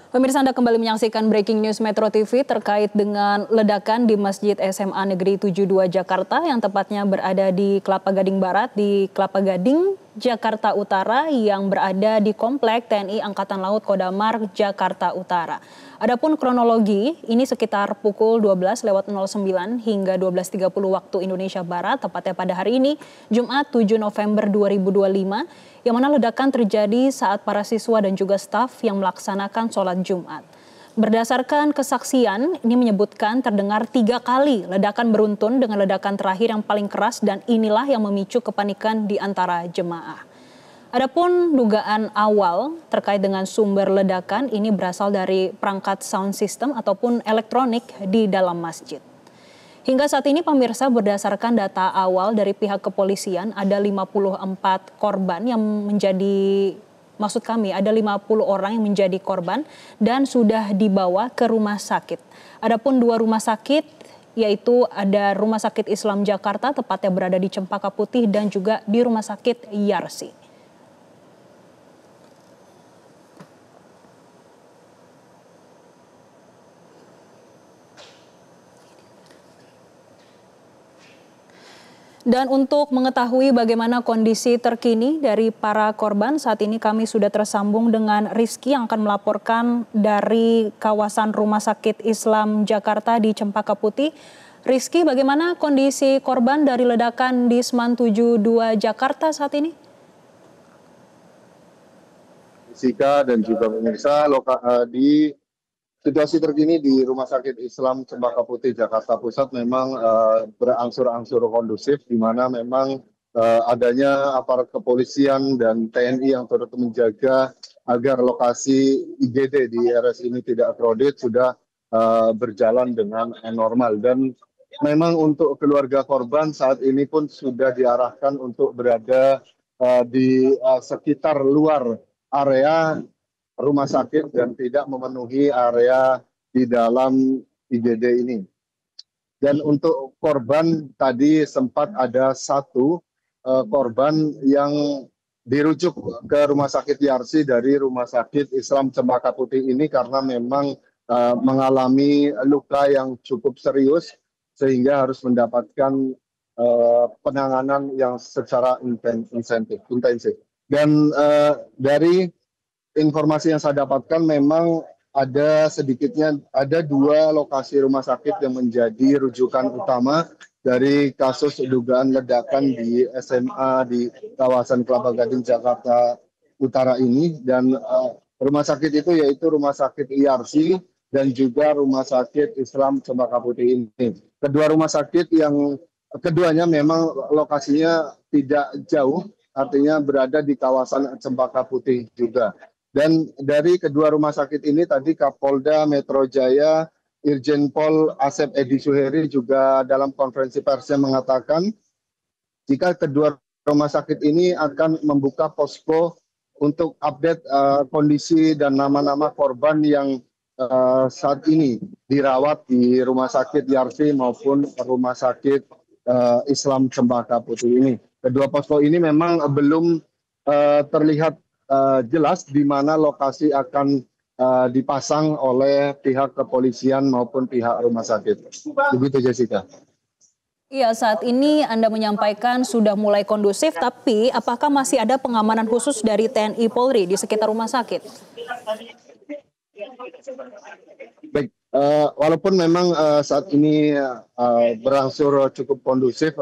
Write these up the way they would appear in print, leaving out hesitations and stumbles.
Pemirsa, Anda kembali menyaksikan Breaking News Metro TV terkait dengan ledakan di Masjid SMA Negeri 72 Jakarta yang tepatnya berada di Kelapa Gading Barat, di Kelapa Gading, Jakarta Utara yang berada di Komplek TNI Angkatan Laut Kodamar, Jakarta Utara. Adapun kronologi, ini sekitar pukul 12.09 hingga 12.30 waktu Indonesia Barat, tepatnya pada hari ini, Jumat 7 November 2025, yang mana ledakan terjadi saat para siswa dan juga staf yang melaksanakan sholat Jumat. Berdasarkan kesaksian, ini menyebutkan terdengar 3 kali ledakan beruntun dengan ledakan terakhir yang paling keras dan inilah yang memicu kepanikan di antara jemaah. Adapun dugaan awal terkait dengan sumber ledakan ini berasal dari perangkat sound system ataupun elektronik di dalam masjid. Hingga saat ini pemirsa, berdasarkan data awal dari pihak kepolisian ada 54 korban yang menjadi, maksud kami ada 50 orang yang menjadi korban dan sudah dibawa ke rumah sakit. Adapun 2 rumah sakit yaitu ada Rumah Sakit Islam Jakarta tepatnya berada di Cempaka Putih dan juga di Rumah Sakit Yarsi. Dan untuk mengetahui bagaimana kondisi terkini dari para korban, saat ini kami sudah tersambung dengan Rizky yang akan melaporkan dari kawasan Rumah Sakit Islam Jakarta di Cempaka Putih. Rizky, bagaimana kondisi korban dari ledakan di Seman 72 Jakarta saat ini? Jessica dan juga pemirsa, di situasi terkini di Rumah Sakit Islam Cempaka Putih Jakarta Pusat memang berangsur-angsur kondusif, di mana memang adanya aparat kepolisian dan TNI yang turut menjaga agar lokasi IGD di RS ini tidak crowded sudah berjalan dengan normal. Dan memang untuk keluarga korban saat ini pun sudah diarahkan untuk berada di sekitar luar area rumah sakit dan tidak memenuhi area di dalam IGD ini. Dan untuk korban tadi sempat ada 1 korban yang dirujuk ke Rumah Sakit Yarsi dari Rumah Sakit Islam Cempaka Putih ini karena memang mengalami luka yang cukup serius sehingga harus mendapatkan penanganan yang secara intensif. Dan dari informasi yang saya dapatkan memang ada sedikitnya 2 lokasi rumah sakit yang menjadi rujukan utama dari kasus dugaan ledakan di SMA di kawasan Kelapa Gading Jakarta Utara ini. Dan rumah sakit itu yaitu Rumah Sakit IRC dan juga Rumah Sakit Islam Cempaka Putih ini. Kedua rumah sakit yang keduanya memang lokasinya tidak jauh, artinya berada di kawasan Cempaka Putih juga. Dan dari kedua rumah sakit ini tadi Kapolda Metro Jaya Irjen Pol Asep Edi Suheri juga dalam konferensi persnya mengatakan jika kedua rumah sakit ini akan membuka posko untuk update kondisi dan nama-nama korban yang saat ini dirawat di Rumah Sakit Yarsi maupun Rumah Sakit Islam Cempaka Putih ini. Kedua posko ini memang belum terlihat jelas di mana lokasi akan dipasang oleh pihak kepolisian maupun pihak rumah sakit. Begitu Jessica. Iya, saat ini Anda menyampaikan sudah mulai kondusif, tapi apakah masih ada pengamanan khusus dari TNI Polri di sekitar rumah sakit? Baik, walaupun memang saat ini berangsur cukup kondusif,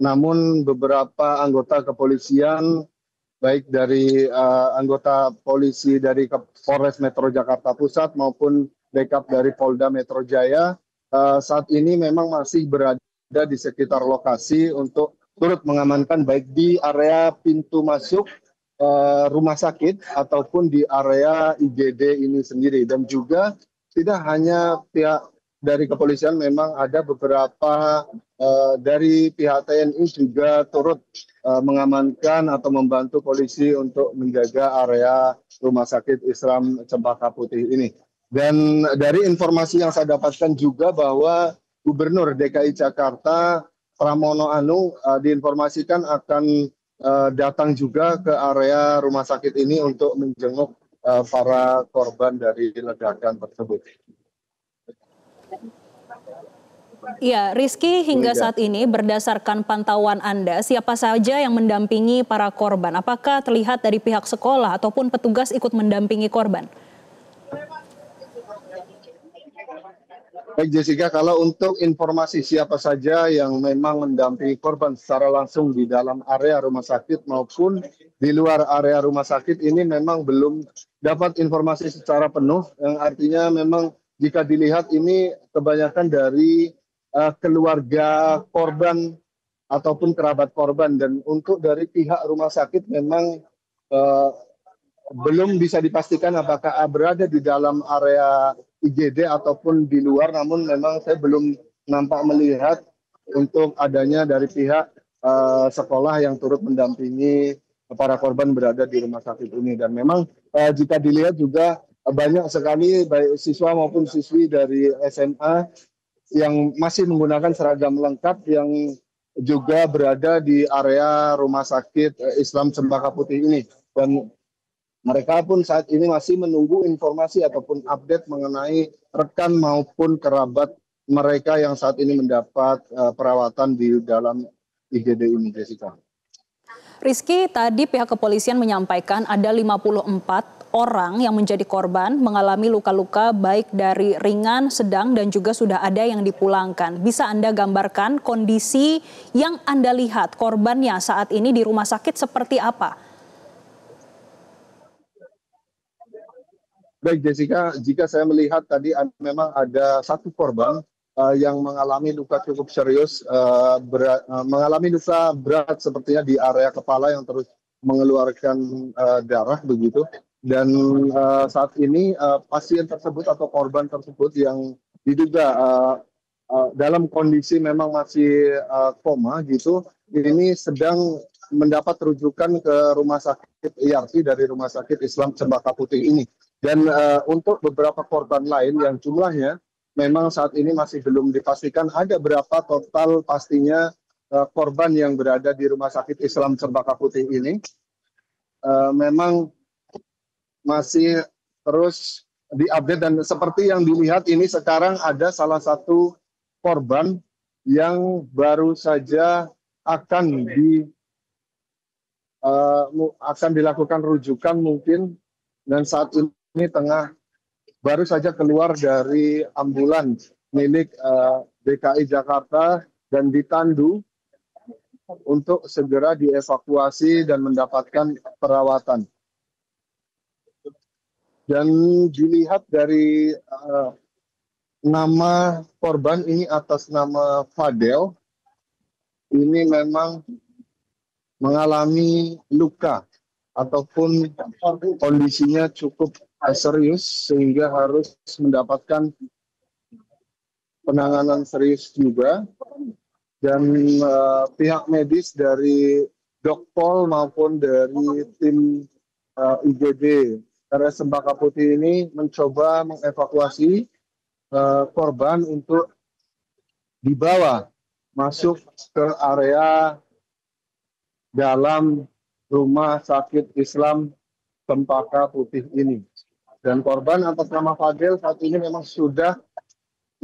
namun beberapa anggota kepolisian baik dari anggota polisi dari Polres Metro Jakarta Pusat maupun backup dari Polda Metro Jaya saat ini memang masih berada di sekitar lokasi untuk turut mengamankan baik di area pintu masuk rumah sakit ataupun di area IGD ini sendiri. Dan juga tidak hanya pihak dari kepolisian, memang ada beberapa dari pihak TNI juga turut mengamankan atau membantu polisi untuk menjaga area Rumah Sakit Islam Cempaka Putih ini. Dan dari informasi yang saya dapatkan juga bahwa Gubernur DKI Jakarta Pramono Anung diinformasikan akan datang juga ke area rumah sakit ini untuk menjenguk para korban dari ledakan tersebut. Ya, Rizky, hingga saat ini berdasarkan pantauan Anda, siapa saja yang mendampingi para korban? Apakah terlihat dari pihak sekolah ataupun petugas ikut mendampingi korban? Baik Jessica, kalau untuk informasi siapa saja yang memang mendampingi korban secara langsung di dalam area rumah sakit maupun di luar area rumah sakit ini memang belum dapat informasi secara penuh, yang artinya memang jika dilihat ini kebanyakan dari keluarga korban ataupun kerabat korban, dan untuk dari pihak rumah sakit memang eh, belum bisa dipastikan apakah berada di dalam area IGD ataupun di luar, namun memang saya belum nampak melihat untuk adanya dari pihak sekolah yang turut mendampingi para korban berada di rumah sakit ini. Dan memang jika dilihat juga banyak sekali baik siswa maupun siswi dari SMA yang masih menggunakan seragam lengkap yang juga berada di area rumah sakit Islam Cempaka Putih ini. Dan mereka pun saat ini masih menunggu informasi ataupun update mengenai rekan maupun kerabat mereka yang saat ini mendapat perawatan di dalam IGD ini, Jessica. Rizky, tadi pihak kepolisian menyampaikan ada 54 orang yang menjadi korban mengalami luka-luka baik dari ringan, sedang, dan juga sudah ada yang dipulangkan. Bisa Anda gambarkan kondisi yang Anda lihat korbannya saat ini di rumah sakit seperti apa? Baik Jessica, jika saya melihat tadi memang ada satu korban yang mengalami luka cukup serius, mengalami luka berat sepertinya di area kepala yang terus mengeluarkan darah begitu. Dan saat ini pasien tersebut atau korban tersebut yang diduga dalam kondisi memang masih koma gitu, ini sedang mendapat rujukan ke rumah sakit IRT dari Rumah Sakit Islam Cempaka Putih ini. Dan untuk beberapa korban lain yang jumlahnya memang saat ini masih belum dipastikan ada berapa total pastinya korban yang berada di Rumah Sakit Islam Cempaka Putih ini. Memang masih terus diupdate, dan seperti yang dilihat ini sekarang ada salah satu korban yang baru saja akan dilakukan rujukan mungkin, dan saat ini baru saja keluar dari ambulans milik DKI Jakarta dan ditandu untuk segera dievakuasi dan mendapatkan perawatan. Dan dilihat dari nama korban ini atas nama Fadel, ini memang mengalami luka ataupun kondisinya cukup serius sehingga harus mendapatkan penanganan serius juga. Dan pihak medis dari Dokpol maupun dari tim IGD RS Cempaka Putih ini mencoba mengevakuasi korban untuk dibawa masuk ke area dalam Rumah Sakit Islam Cempaka Putih ini. Dan korban atas nama Fadel saat ini memang sudah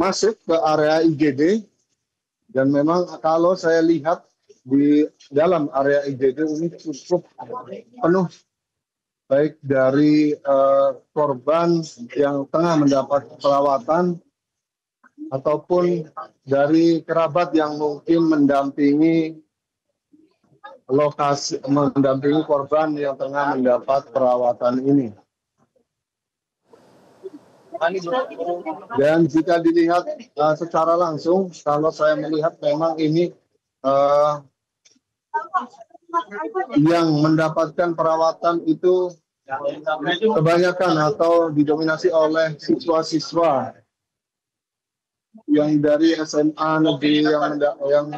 masuk ke area IGD, dan memang kalau saya lihat di dalam area IGD ini cukup penuh, baik dari korban yang tengah mendapat perawatan ataupun dari kerabat yang mungkin mendampingi korban yang tengah mendapat perawatan ini. Dan jika dilihat secara langsung, kalau saya melihat memang ini yang mendapatkan perawatan itu kebanyakan atau didominasi oleh siswa-siswa yang dari SMA negeri yang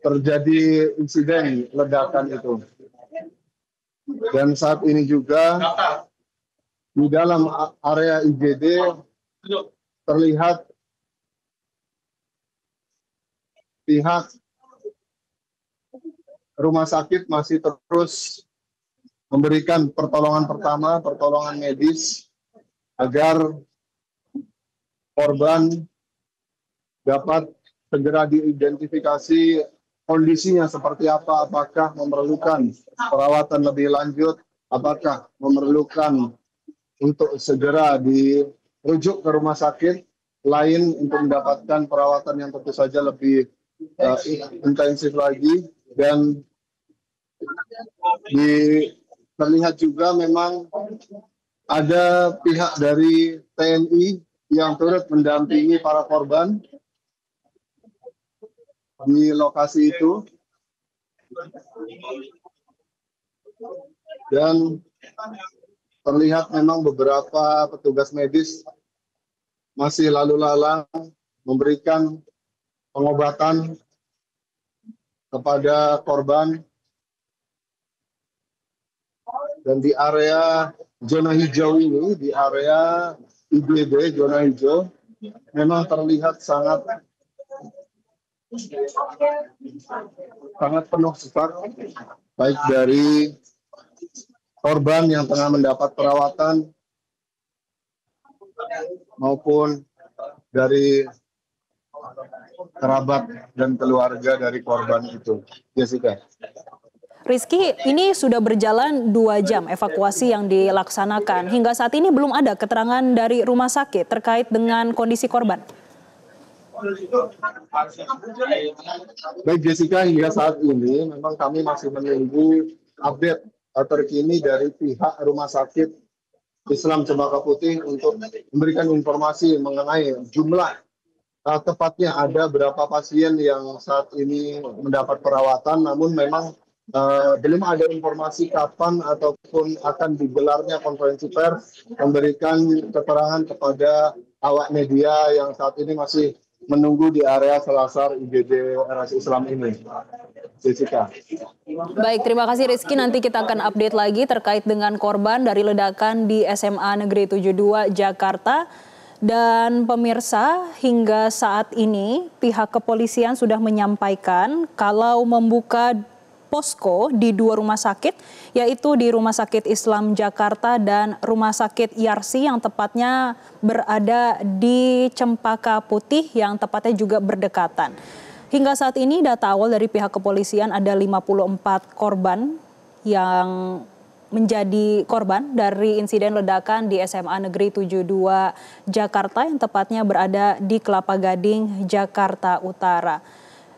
terjadi insiden ledakan itu. Dan saat ini juga di dalam area IGD terlihat pihak rumah sakit masih terus memberikan pertolongan pertama, pertolongan medis agar korban dapat segera diidentifikasi kondisinya seperti apa, apakah memerlukan perawatan lebih lanjut, apakah memerlukan untuk segera dirujuk ke rumah sakit lain untuk mendapatkan perawatan yang tentu saja lebih intensif lagi. Dan terlihat juga memang ada pihak dari TNI yang turut mendampingi para korban di lokasi itu, dan terlihat memang beberapa petugas medis masih lalu lalang memberikan pengobatan kepada korban. Dan di area zona hijau ini, di area IGD, zona hijau, memang terlihat sangat penuh sesak, baik dari korban yang tengah mendapat perawatan maupun dari kerabat dan keluarga dari korban itu. Jessica. Rizky, ini sudah berjalan 2 jam evakuasi yang dilaksanakan. Hingga saat ini belum ada keterangan dari rumah sakit terkait dengan kondisi korban. Baik Jessica, hingga saat ini memang kami masih menunggu update terkini dari pihak Rumah Sakit Islam Cempaka Putih untuk memberikan informasi mengenai jumlah tepatnya ada berapa pasien yang saat ini mendapat perawatan, namun memang belum ada informasi kapan ataupun akan digelarnya konferensi pers memberikan keterangan kepada awak media yang saat ini masih menunggu di area Selasar IGD RS Islam ini. Jessica. Baik, terima kasih Rizky. Nanti kita akan update lagi terkait dengan korban dari ledakan di SMA Negeri 72 Jakarta. Dan pemirsa, hingga saat ini pihak kepolisian sudah menyampaikan kalau membuka posko di 2 rumah sakit, yaitu di Rumah Sakit Islam Jakarta dan Rumah Sakit Yarsi yang tepatnya berada di Cempaka Putih yang tepatnya juga berdekatan. Hingga saat ini data awal dari pihak kepolisian ada 54 korban yang menjadi korban dari insiden ledakan di SMA Negeri 72 Jakarta yang tepatnya berada di Kelapa Gading, Jakarta Utara.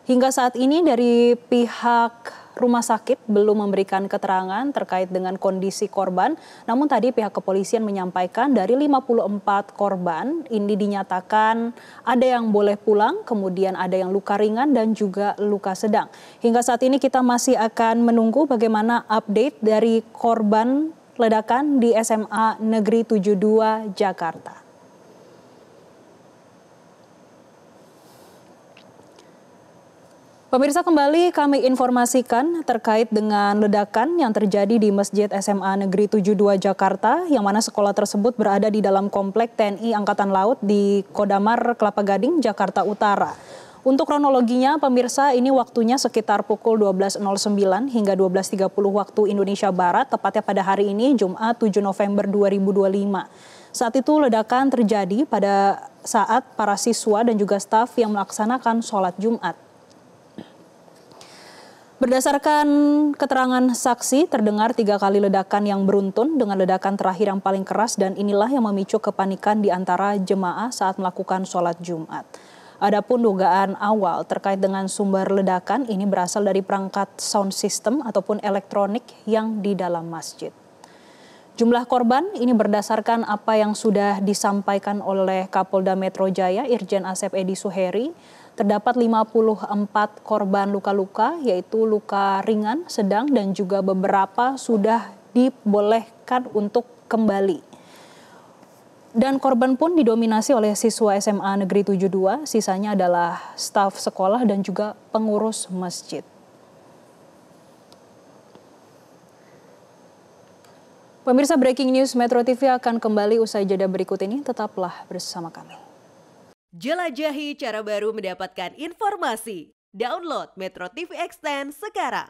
Hingga saat ini dari pihak rumah sakit belum memberikan keterangan terkait dengan kondisi korban. Namun tadi pihak kepolisian menyampaikan dari 54 korban ini dinyatakan ada yang boleh pulang, kemudian ada yang luka ringan dan juga luka sedang. Hingga saat ini kita masih akan menunggu bagaimana update dari korban ledakan di SMA Negeri 72 Jakarta. Pemirsa, kembali kami informasikan terkait dengan ledakan yang terjadi di Masjid SMA Negeri 72 Jakarta, yang mana sekolah tersebut berada di dalam komplek TNI Angkatan Laut di Kodamar, Kelapa Gading, Jakarta Utara. Untuk kronologinya, pemirsa, ini waktunya sekitar pukul 12.09 hingga 12.30 waktu Indonesia Barat, tepatnya pada hari ini, Jumat 7 November 2025. Saat itu ledakan terjadi pada saat para siswa dan juga staf yang melaksanakan sholat Jumat. Berdasarkan keterangan saksi, terdengar 3 kali ledakan yang beruntun dengan ledakan terakhir yang paling keras, dan inilah yang memicu kepanikan di antara jemaah saat melakukan sholat Jumat. Adapun dugaan awal terkait dengan sumber ledakan ini berasal dari perangkat sound system ataupun elektronik yang di dalam masjid. Jumlah korban ini berdasarkan apa yang sudah disampaikan oleh Kapolda Metro Jaya Irjen Asep Edi Suheri. Terdapat 54 korban luka-luka, yaitu luka ringan, sedang, dan juga beberapa sudah dibolehkan untuk kembali. Dan korban pun didominasi oleh siswa SMA Negeri 72, sisanya adalah staf sekolah dan juga pengurus masjid. Pemirsa, breaking news Metro TV akan kembali usai jeda berikut ini, tetaplah bersama kami. Jelajahi cara baru mendapatkan informasi. Download Metro TV Extend sekarang.